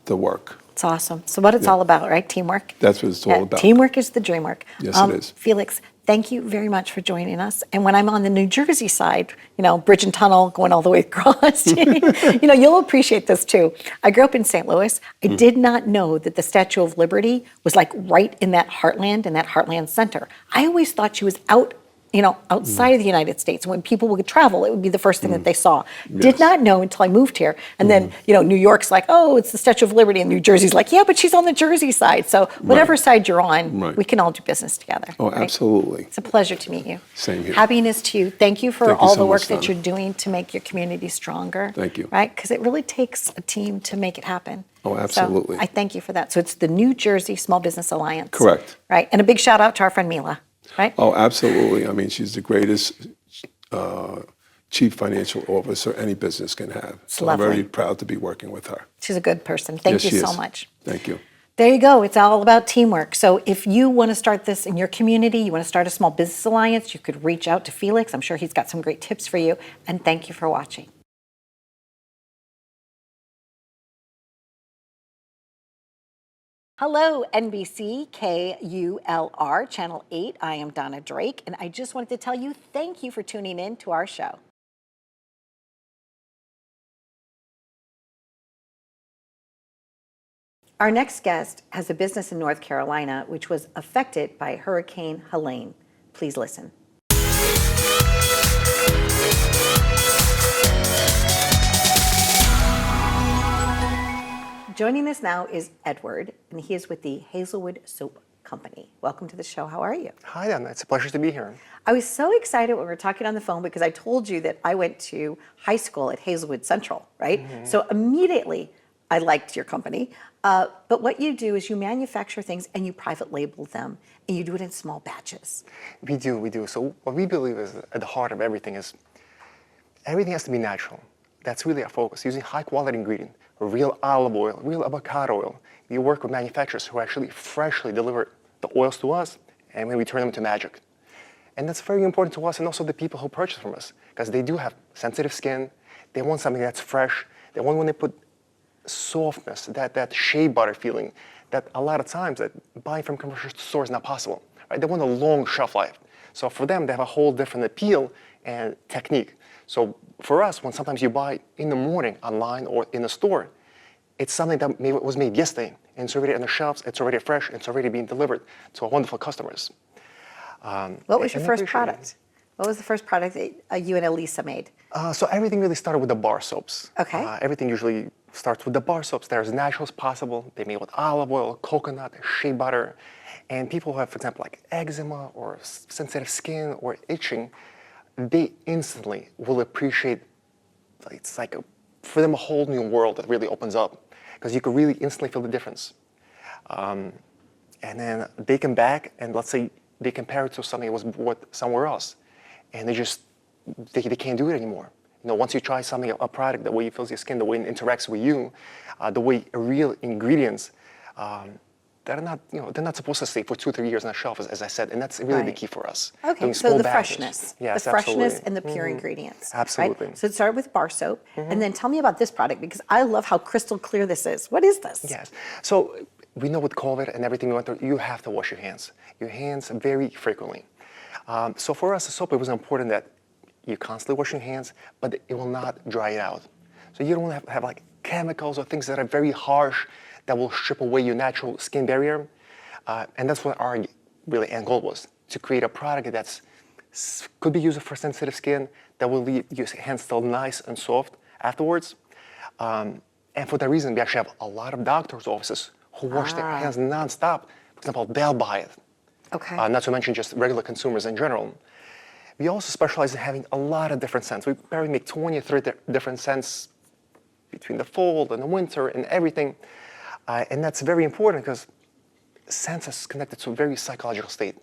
[SPEAKER 14] the work.
[SPEAKER 1] It's awesome. So what it's all about, right? Teamwork.
[SPEAKER 14] That's what it's all about.
[SPEAKER 1] Teamwork is the dream work.
[SPEAKER 14] Yes, it is.
[SPEAKER 1] Felix, thank you very much for joining us. And when I'm on the New Jersey side, bridge and tunnel going all the way across, you'll appreciate this too. I grew up in St. Louis. I did not know that the Statue of Liberty was like right in that heartland center. I always thought she was outside of the United States. When people would travel, it would be the first thing that they saw.
[SPEAKER 14] Yes.
[SPEAKER 1] Did not know until I moved here. And then, New York's like, oh, it's the Statue of Liberty. And New Jersey's like, yeah, but she's on the Jersey side. So whatever side you're on, we can all do business together.
[SPEAKER 14] Oh,
[SPEAKER 1] right?
[SPEAKER 14] absolutely.
[SPEAKER 1] It's a pleasure to meet you.
[SPEAKER 14] Same here.
[SPEAKER 1] Happiness to you. Thank you for
[SPEAKER 14] Thank you
[SPEAKER 1] all
[SPEAKER 14] so
[SPEAKER 1] the work
[SPEAKER 14] much,
[SPEAKER 1] that
[SPEAKER 14] Donna.
[SPEAKER 1] you're doing to make your community stronger.
[SPEAKER 14] Thank you.
[SPEAKER 1] Right? Because it really takes a team to make it happen.
[SPEAKER 14] Oh, absolutely.
[SPEAKER 1] So I thank you for that. So it's the New Jersey Small Business Alliance.
[SPEAKER 14] Correct.
[SPEAKER 1] Right? And a big shout out to our friend Mila. Right?
[SPEAKER 14] Oh, absolutely. I mean, she's the greatest chief financial officer any business can have. So I'm very proud to be working with her.
[SPEAKER 1] She's a good person. Thank you so much.
[SPEAKER 14] Thank you.
[SPEAKER 1] There you go. It's all about teamwork. So if you want to start this in your community, you want to start a small business alliance, you could reach out to Felix. I'm sure he's got some great tips for you. And thank you for watching. Hello, NBC KULR, Channel 8. I am Donna Drake, and I just wanted to tell you thank you for tuning in to our show. Our next guest has a business in North Carolina which was affected by Hurricane Helene. Please listen. Joining us now is Edward, and he is with the Hazelwood Soap Company. Welcome to the show. How are you?
[SPEAKER 15] Hi, Donna. It's a pleasure to be here.
[SPEAKER 1] I was so excited when we were talking on the phone because I told you that I went to high school at Hazelwood Central, right? So immediately I liked your company. But what you do is you manufacture things and you private label them, and you do it in small batches.
[SPEAKER 15] We do. So what we believe is at the heart of everything is everything has to be natural. That's really our focus, using high quality ingredient, real olive oil, real avocado oil. We work with manufacturers who actually freshly deliver the oils to us, and then we turn them into magic. And that's very important to us and also the people who purchase from us, because they do have sensitive skin. They want something that's fresh. They want when they put softness, that shea butter feeling, that a lot of times that buying from commercial stores is not possible. Right? They want a long shelf life. So for them, they have a whole different appeal and technique. So for us, when sometimes you buy in the morning online or in a store, it's something that was made yesterday, and it's already on the shelves, it's already fresh, it's already being delivered to our wonderful customers.
[SPEAKER 1] What was your first product? What was the first product that you and Elisa made?
[SPEAKER 15] So everything really started with the bar soaps.
[SPEAKER 1] Okay.
[SPEAKER 15] Everything usually starts with the bar soaps. They're as natural as possible. They're made with olive oil, coconut, shea butter. And people who have, for example, like eczema or sensitive skin or itching, they instantly will appreciate, it's like for them a whole new world that really opens up, because you can really instantly feel the difference. And then they come back and let's say they compare it to something that was bought somewhere else, and they can't do it anymore. Once you try something, a product, the way it feels your skin, the way it interacts with you, the way real ingredients, they're not supposed to stay for 2 or 3 years on the shelf, as I said, and that's really the key for us.
[SPEAKER 1] Okay, so the freshness.
[SPEAKER 15] Yes,
[SPEAKER 1] the freshness
[SPEAKER 15] absolutely.
[SPEAKER 1] and the pure ingredients.
[SPEAKER 15] Absolutely.
[SPEAKER 1] Right? So it started with bar soap, and then tell me about this product, because I love how crystal clear this is. What is this?
[SPEAKER 15] Yes, so we know with COVID and everything we went through, you have to wash your hands very frequently. So for us, the soap, it was important that you constantly wash your hands, but it will not dry it out. So you don't want to have like chemicals or things that are very harsh that will strip away your natural skin barrier. And that's what our really end goal was, to create a product that's could be used for sensitive skin that will leave your hands still nice and soft afterwards. And for that reason, we actually have a lot of doctors' offices who wash their hands nonstop. For example, they'll buy it.
[SPEAKER 1] Okay.
[SPEAKER 15] Not to mention just regular consumers in general. We also specialize in having a lot of different scents. We probably make 20 or 30 different scents between the fall and the winter and everything. And that's very important because scents is connected to a very psychological state.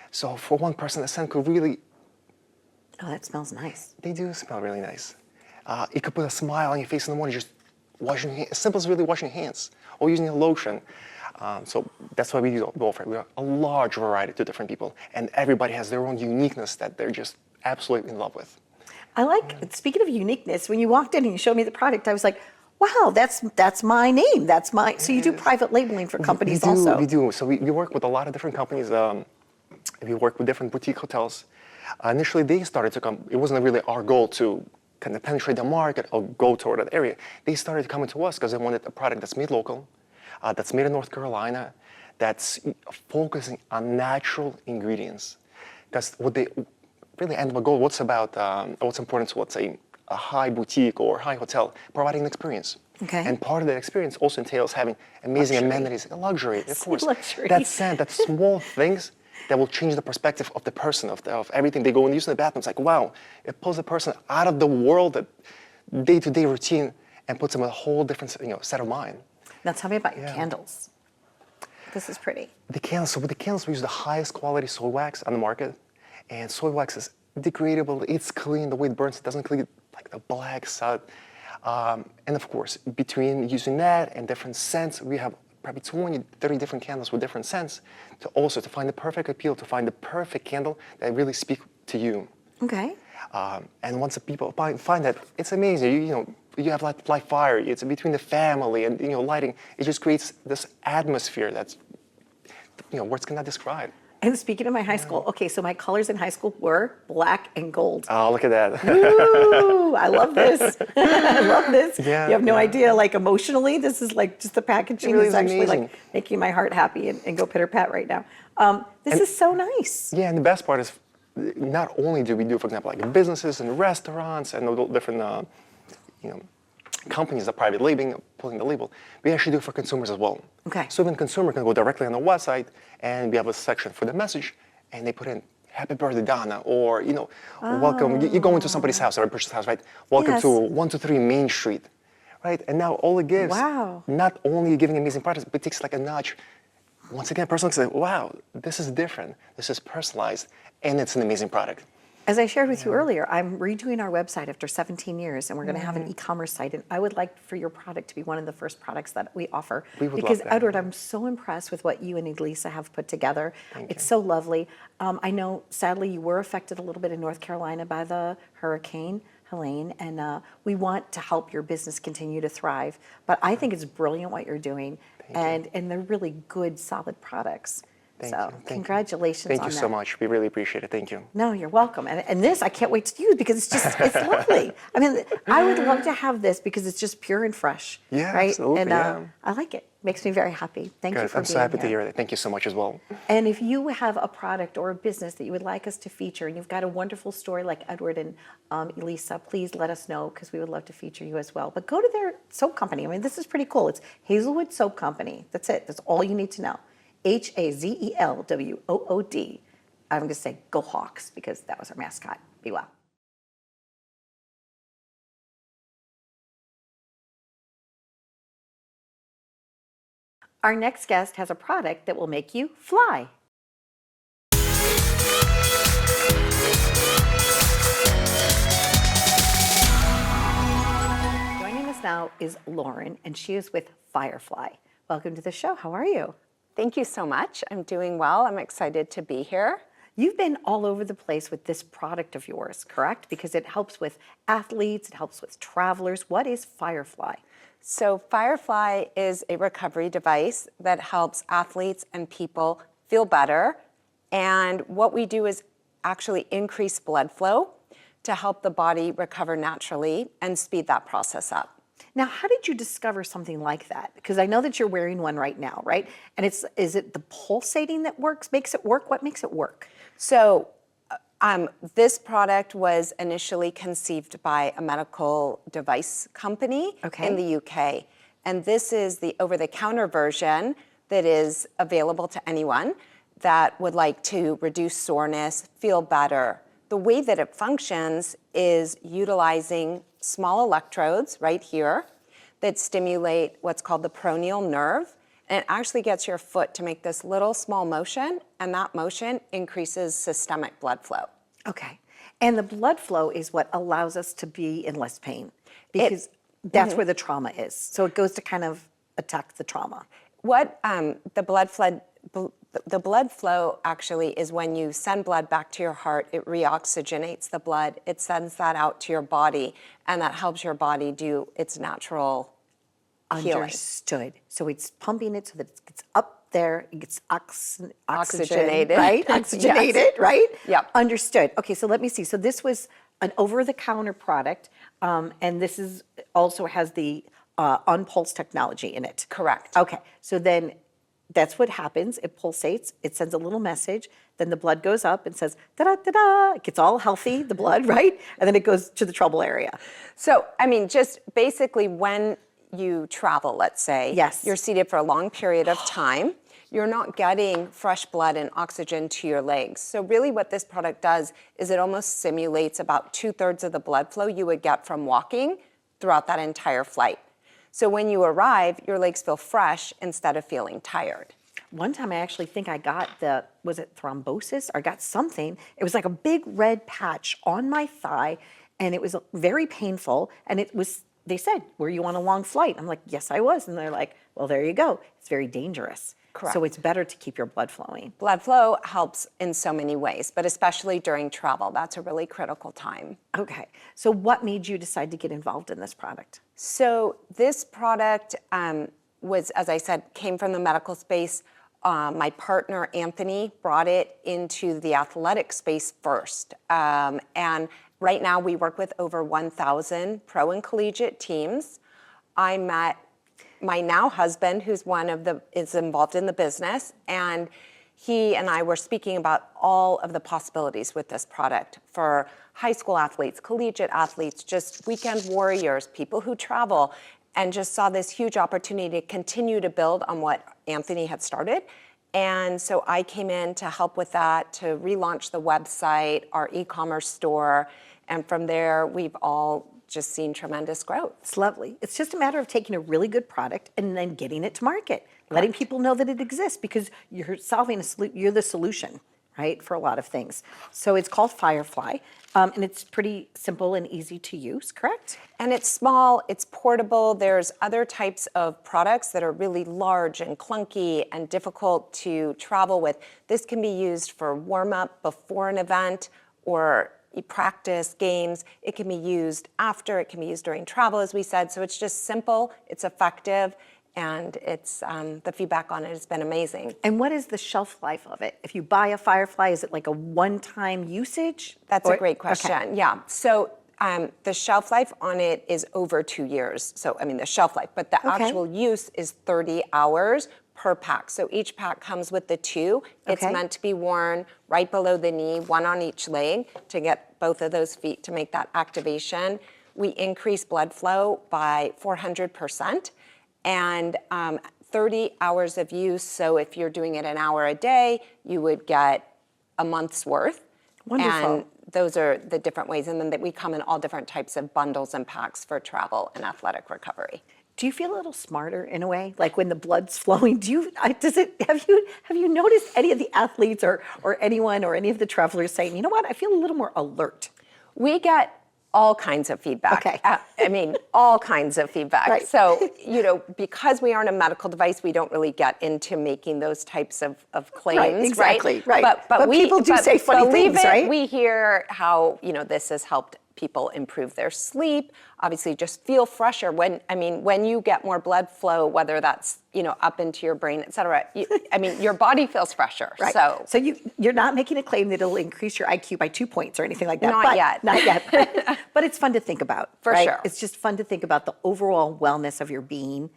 [SPEAKER 15] So for one person, a scent could really...
[SPEAKER 1] Oh, that smells nice.
[SPEAKER 15] They do smell really nice. It could put a smile on your face in the morning, just washing your hands. As simple as really washing your hands or using a lotion. So that's why we do offer. We have a large variety to different people, and everybody has their own uniqueness that they're just absolutely in love with.
[SPEAKER 1] I like, speaking of uniqueness, when you walked in and you showed me the product, I was like, wow, that's my name. That's my, so you do private labeling for companies also.
[SPEAKER 15] We do. So we work with a lot of different companies. We work with different boutique hotels. Initially, they started to come. It wasn't really our goal to kind of penetrate the market or go toward that area. They started coming to us because they wanted a product that's made local, that's made in North Carolina, that's focusing on natural ingredients. Because what they really end up goal, what's important to, let's say, a high boutique or high hotel, providing an experience.
[SPEAKER 1] Okay.
[SPEAKER 15] And part of that experience also entails having amazing amenities, luxury, of course.
[SPEAKER 1] Luxury.
[SPEAKER 15] That scent, that small things that will change the perspective of the person, of everything they go and use in the bathroom. It's like, wow, it pulls a person out of the world, that day-to-day routine, and puts them in a whole different set of mind.
[SPEAKER 1] Now tell me about your candles. This is pretty.
[SPEAKER 15] The candles, so with the candles, we use the highest quality soy wax on the market. And soy wax is degradable, it's clean, the way it burns, it doesn't clean like the black soot. And of course, between using that and different scents, we have probably 20, 30 different candles with different scents to find the perfect appeal, to find the perfect candle that really speaks to you.
[SPEAKER 1] Okay.
[SPEAKER 15] And once the people find that, it's amazing. You have light fire, it's between the family and lighting. It just creates this atmosphere that's, words cannot describe.
[SPEAKER 1] And speaking of my high school, okay, so my colors in high school were black and gold.
[SPEAKER 15] Oh, look at that.
[SPEAKER 1] Ooh, I love this. I love this.
[SPEAKER 15] Yeah,
[SPEAKER 1] you have no idea, like emotionally, this is like just the packaging
[SPEAKER 15] really
[SPEAKER 1] is
[SPEAKER 15] is
[SPEAKER 1] actually
[SPEAKER 15] amazing.
[SPEAKER 1] like making my heart happy and go pitter pat right now. This is so nice.
[SPEAKER 15] Yeah, and the best part is not only do we do, for example, like businesses and restaurants and all different, companies that private labeling, pulling the label, we actually do it for consumers as well.
[SPEAKER 1] Okay.
[SPEAKER 15] So even consumer can go directly on the website, and we have a section for the message, and they put in "Happy Birthday, Donna," or welcome. You go into somebody's house or a person's house, right? Welcome to 123 Main Street, right? And now all it gives, not only giving amazing products, but it takes like a notch. Once again, a person looks at, wow, this is different, this is personalized, and it's an amazing product.
[SPEAKER 1] As I shared with you earlier, I'm redoing our website after 17 years, and we're going to have an e-commerce site, and I would like for your product to be one of the first products that we offer.
[SPEAKER 15] We would
[SPEAKER 1] because
[SPEAKER 15] love that.
[SPEAKER 1] Edward, I'm so impressed with what you and Elisa have put together. It's so lovely. I know, sadly, you were affected a little bit in North Carolina by the Hurricane Helene, and we want to help your business continue to thrive. But I think it's brilliant what you're doing, and they're really good, solid products.
[SPEAKER 15] Thank
[SPEAKER 1] So
[SPEAKER 15] you.
[SPEAKER 1] congratulations on that.
[SPEAKER 15] Thank you so much. We really appreciate it. Thank you.
[SPEAKER 1] No, you're welcome. And this, I can't wait to use because it's lovely. I mean, I would love to have this because it's just pure and fresh.
[SPEAKER 15] Yeah,
[SPEAKER 1] right?
[SPEAKER 15] absolutely,
[SPEAKER 1] And
[SPEAKER 15] yeah.
[SPEAKER 1] I like it. Makes me very happy. Thank you
[SPEAKER 15] Good.
[SPEAKER 1] for
[SPEAKER 15] I'm
[SPEAKER 1] being
[SPEAKER 15] so happy
[SPEAKER 1] here.
[SPEAKER 15] to hear that. Thank you so much as well.
[SPEAKER 1] And if you have a product or a business that you would like us to feature, and you've got a wonderful story like Edward and Elisa, please let us know because we would love to feature you as well. But go to their soap company. I mean, this is pretty cool. It's Hazelwood Soap Company. That's it. That's all you need to know. HAZELWOOD. I'm going to say go Hawks because that was our mascot. Be well. Our next guest has a product that will make you fly. Joining us now is Lauren, and she is with Firefly. Welcome to the show. How are you?
[SPEAKER 16] Thank you so much. I'm doing well. I'm excited to be here.
[SPEAKER 1] You've been all over the place with this product of yours, correct? Because it helps with athletes, it helps with travelers. What is Firefly?
[SPEAKER 16] So Firefly is a recovery device that helps athletes and people feel better. And what we do is actually increase blood flow to help the body recover naturally and speed that process up.
[SPEAKER 1] Now, how did you discover something like that? Because I know that you're wearing one right now, right? And is it the pulsating that makes it work? What makes it work?
[SPEAKER 16] So this product was initially conceived by a medical device company in the UK. And this is the over-the-counter version that is available to anyone that would like to reduce soreness, feel better, the way that it functions is utilizing small electrodes right here that stimulate what's called the peroneal nerve. And it actually gets your foot to make this little small motion, and that motion increases systemic blood flow.
[SPEAKER 1] Okay. And the blood flow is what allows us to be in less pain, because that's where the trauma is. So it goes to kind of attack the trauma.
[SPEAKER 16] What the blood flow actually is when you send blood back to your heart, it reoxygenates the blood, it sends that out to your body, and that helps your body do its natural healing.
[SPEAKER 1] Understood. So it's pumping it so that it gets up there, it gets
[SPEAKER 16] Oxygenated.
[SPEAKER 1] right? Oxygenated,
[SPEAKER 16] Yes.
[SPEAKER 1] right?
[SPEAKER 16] Yep.
[SPEAKER 1] Understood. Okay, so let me see. So this was an over-the-counter product, and this is also has the unpulsed technology in it.
[SPEAKER 16] Correct.
[SPEAKER 1] Okay, so then that's what happens. It pulsates, it sends a little message, then the blood goes up and says, da-da-da-da, it gets all healthy, the blood, right? And then it goes to the trouble area.
[SPEAKER 16] So, I mean, just basically when you travel, let's say,
[SPEAKER 1] Yes.
[SPEAKER 16] you're seated for a long period of time, you're not getting fresh blood and oxygen to your legs. So really what this product does is it almost simulates about 2/3 of the blood flow you would get from walking throughout that entire flight. So when you arrive, your legs feel fresh instead of feeling tired.
[SPEAKER 1] One time I actually think I got was it thrombosis? Or I got something. It was like a big red patch on my thigh, and it was very painful. And they said, were you on a long flight? I'm like, yes, I was. And they're like, well, there you go. It's very dangerous.
[SPEAKER 16] Correct.
[SPEAKER 1] So it's better to keep your blood flowing.
[SPEAKER 16] Blood flow helps in so many ways, but especially during travel. That's a really critical time.
[SPEAKER 1] Okay. So what made you decide to get involved in this product?
[SPEAKER 16] So this product was, as I said, came from the medical space. My partner, Anthony, brought it into the athletic space first. And right now we work with over 1,000 pro and collegiate teams. I met my now husband, who's is involved in the business, and he and I were speaking about all of the possibilities with this product for high school athletes, collegiate athletes, just weekend warriors, people who travel, and just saw this huge opportunity to continue to build on what Anthony had started. And so I came in to help with that, to relaunch the website, our e-commerce store, and from there we've all just seen tremendous growth.
[SPEAKER 1] It's lovely. It's just a matter of taking a really good product and then getting it to market, letting people know that it exists, because you're you're the solution, right, for a lot of things. So it's called Firefly, and it's pretty simple and easy to use, correct?
[SPEAKER 16] And it's small, it's portable. There's other types of products that are really large and clunky and difficult to travel with. This can be used for warm-up before an event or practice, games. It can be used after, it can be used during travel, as we said. So it's just simple, it's effective, and it's the feedback on it has been amazing.
[SPEAKER 1] And what is the shelf life of it? If you buy a Firefly, is it like a one-time usage?
[SPEAKER 16] That's a great question.
[SPEAKER 1] Okay.
[SPEAKER 16] Yeah. So the shelf life on it is over 2 years. So, I mean, the shelf life, but the actual use is 30 hours per pack. So each pack comes with the 2. It's meant to be worn right below the knee, one on each leg, to get both of those feet to make that activation. We increase blood flow by 400%. And 30 hours of use, so if you're doing it an hour a day, you would get a month's worth.
[SPEAKER 1] Wonderful.
[SPEAKER 16] And those are the different ways. And then we come in all different types of bundles and packs for travel and athletic recovery.
[SPEAKER 1] Do you feel a little smarter in a way, like when the blood's flowing? Have you noticed any of the athletes or anyone or any of the travelers saying, you know what, I feel a little more alert?
[SPEAKER 16] We get all kinds of feedback.
[SPEAKER 1] Okay.
[SPEAKER 16] I mean, all kinds of feedback.
[SPEAKER 1] Right.
[SPEAKER 16] So, because we aren't a medical device, we don't really get into making those types of claims,
[SPEAKER 1] Right, exactly, right.
[SPEAKER 16] But
[SPEAKER 1] People do say funny
[SPEAKER 16] believe
[SPEAKER 1] things,
[SPEAKER 16] it,
[SPEAKER 1] right?
[SPEAKER 16] We hear how, this has helped people improve their sleep, obviously just feel fresher. When you get more blood flow, whether that's, up into your brain, et cetera, your body feels fresher.
[SPEAKER 1] Right. So you're not making a claim that it'll increase your IQ by 2 points or anything like that.
[SPEAKER 16] Not yet.
[SPEAKER 1] Not yet. But it's fun to think about.
[SPEAKER 16] For
[SPEAKER 1] right?
[SPEAKER 16] sure.
[SPEAKER 1] It's just fun to think about the overall wellness of your being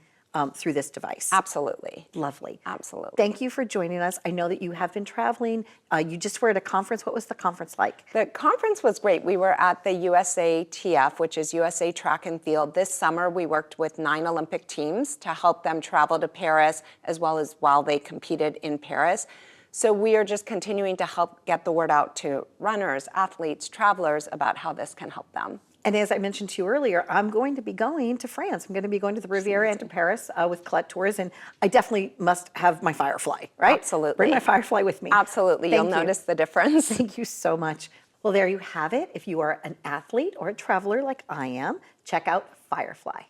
[SPEAKER 1] through this device.
[SPEAKER 16] Absolutely.
[SPEAKER 1] Lovely.
[SPEAKER 16] Absolutely.
[SPEAKER 1] Thank you for joining us. I know that you have been traveling. You just were at a conference. What was the conference like?
[SPEAKER 16] The conference was great. We were at the USATF, which is USA Track and Field. This summer, we worked with 9 Olympic teams to help them travel to Paris, as well as while they competed in Paris. So we are just continuing to help get the word out to runners, athletes, travelers about how this can help them.
[SPEAKER 1] And as I mentioned to you earlier, I'm going to be going to France. I'm going to be going to the Riviera and to Paris with Colette Tours, and I definitely must have my Firefly, right?
[SPEAKER 16] Absolutely.
[SPEAKER 1] Bring my Firefly with me.
[SPEAKER 16] Absolutely.
[SPEAKER 1] Thank
[SPEAKER 16] You'll
[SPEAKER 1] you.
[SPEAKER 16] notice the difference.
[SPEAKER 1] Thank you so much. Well, there you have it. If you are an athlete or a traveler like I am, check out Firefly.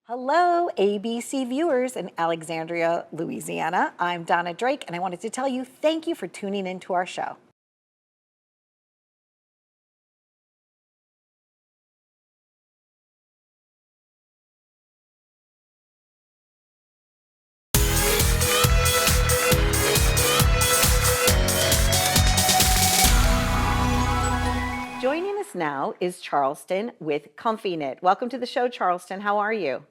[SPEAKER 1] Hello, ABC viewers in Alexandria, Louisiana. I'm Donna Drake, and I wanted to tell you thank you for tuning into our show. Joining us now is Charleston with Comfiknit. Welcome to the show, Charleston. How are you?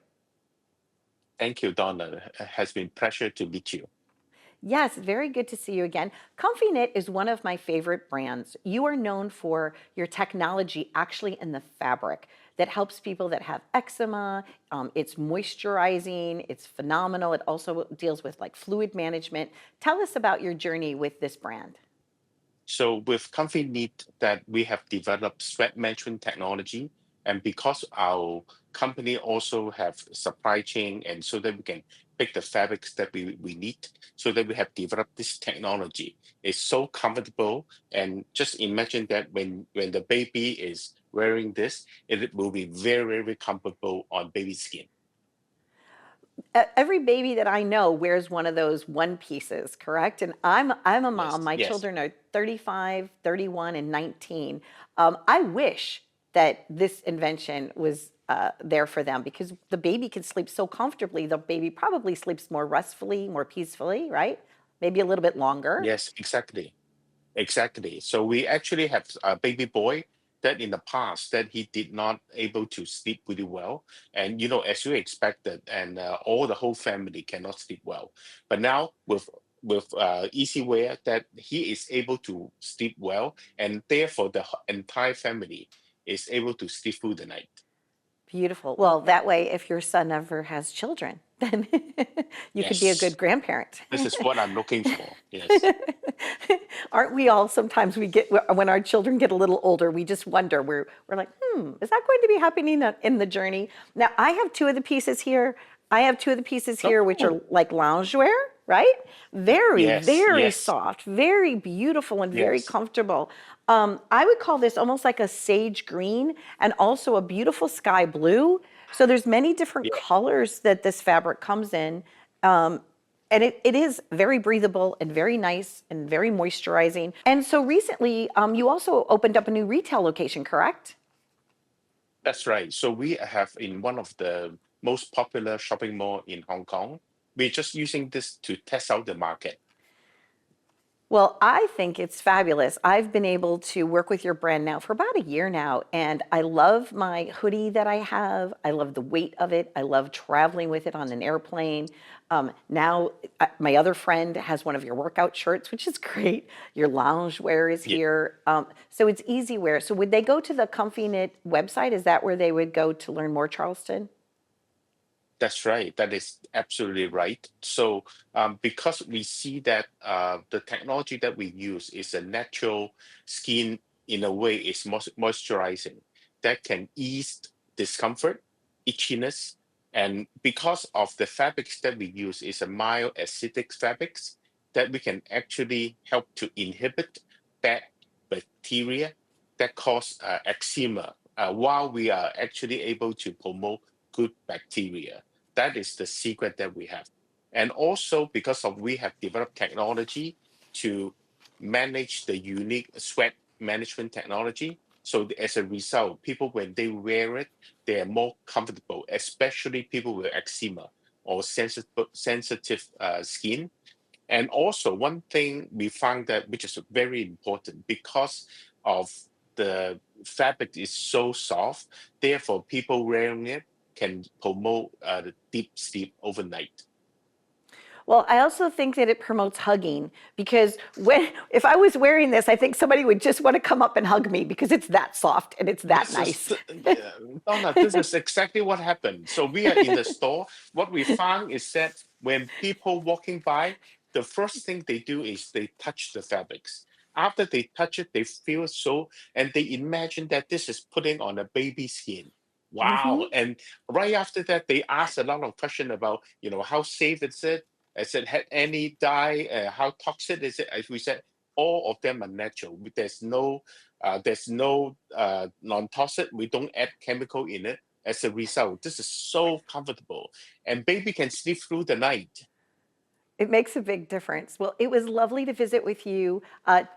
[SPEAKER 17] Thank you, Donna. It has been a pleasure to meet you.
[SPEAKER 1] Yes, very good to see you again. Comfiknit is one of my favorite brands. You are known for your technology actually in the fabric that helps people that have eczema. It's moisturizing, it's phenomenal. It also deals with like fluid management. Tell us about your journey with this brand.
[SPEAKER 17] So with Comfiknit, that we have developed sweat management technology, and because our company also have supply chain, and so that we can pick the fabrics that we need, so that we have developed this technology. It's so comfortable, and just imagine that when the baby is wearing this, it will be very, very comfortable on baby skin.
[SPEAKER 1] Every baby that I know wears one of those one pieces, correct? And I'm a mom.
[SPEAKER 17] Yes,
[SPEAKER 1] My
[SPEAKER 17] yes.
[SPEAKER 1] children are 35, 31, and 19. I wish that this invention was there for them because the baby can sleep so comfortably. The baby probably sleeps more restfully, more peacefully, right? Maybe a little bit longer.
[SPEAKER 17] Yes, exactly. Exactly. So we actually have a baby boy that in the past that he did not able to sleep really well, and as you expected, and all the whole family cannot sleep well. But now with easy wear that he is able to sleep well, and therefore the entire family is able to sleep through the night.
[SPEAKER 1] Beautiful. Well, that way, if your son ever has children, then you could be a
[SPEAKER 17] Yes,
[SPEAKER 1] good grandparent.
[SPEAKER 17] this is what I'm looking for. Yes.
[SPEAKER 1] Aren't we all sometimes when our children get a little older, we just wonder, we're like, is that going to be happening in the journey? Now, I have two of the pieces here. Which are like loungewear, right? Very,
[SPEAKER 17] Yes,
[SPEAKER 1] very
[SPEAKER 17] yes,
[SPEAKER 1] soft, very beautiful, and very
[SPEAKER 17] yes.
[SPEAKER 1] comfortable. I would call this almost like a sage green and also a beautiful sky blue. So there's many different colors that this fabric comes in. And it is very breathable and very nice and very moisturizing. And so recently, you also opened up a new retail location, correct?
[SPEAKER 17] That's right. So we have in one of the most popular shopping mall in Hong Kong. We're just using this to test out the market.
[SPEAKER 1] Well, I think it's fabulous. I've been able to work with your brand now for about a year now, and I love my hoodie that I have. I love the weight of it. I love traveling with it on an airplane. Now, my other friend has one of your workout shirts, which is great. Your loungewear is here. So it's easy wear. So would they go to the Comfiknit website? Is that where they would go to learn more, Charleston?
[SPEAKER 17] That's right. That is absolutely right. So because we see that the technology that we use is a natural skin, in a way, is moisturizing that can ease discomfort, itchiness, and because of the fabrics that we use is a mild acidic fabrics that we can actually help to inhibit bad bacteria that cause eczema while we are actually able to promote good bacteria. That is the secret that we have. And also because of we have developed technology to manage the unique sweat management technology. So as a result, people, when they wear it, they are more comfortable, especially people with eczema or sensitive skin. And also one thing we found that which is very important because of the fabric is so soft, therefore people wearing it can promote the deep sleep overnight.
[SPEAKER 1] Well, I also think that it promotes hugging because if I was wearing this, I think somebody would just want to come up and hug me because it's that soft and it's that nice.
[SPEAKER 17] Donna, this is exactly what happened. So we are in the store. What we found is that when people walking by, the first thing they do is they touch the fabrics. After they touch it, they feel so, and they imagine that this is putting on a baby skin. Wow. And right after that, they ask a lot of questions about, how safe is it? Has it had any dye? How toxic is it? As we said, all of them are natural. There's no non-toxic. We don't add chemical in it. As a result, this is so comfortable, and baby can sleep through the night.
[SPEAKER 1] It makes a big difference. Well, it was lovely to visit with you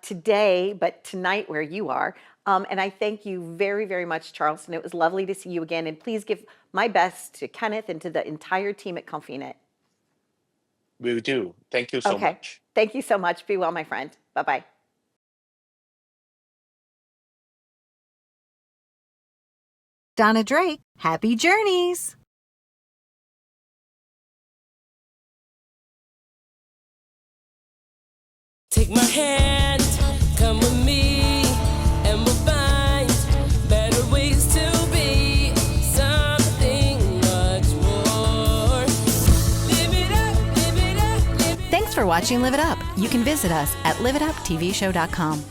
[SPEAKER 1] today, but tonight where you are. And I thank you very, very much, Charleston. It was lovely to see you again. And please give my best to Kenneth and to the entire team at Comfiknit.
[SPEAKER 17] Will do. Thank you so much.
[SPEAKER 1] Thank you so much. Be well, my friend. Bye-bye.
[SPEAKER 18] Donna Drake, happy journeys.
[SPEAKER 19] Take my hand, come with me, and we'll find better ways to be something much more. Live it up, live it up, live it up.
[SPEAKER 18] Thanks for watching Live It Up. You can visit us at liveituptvshow.com.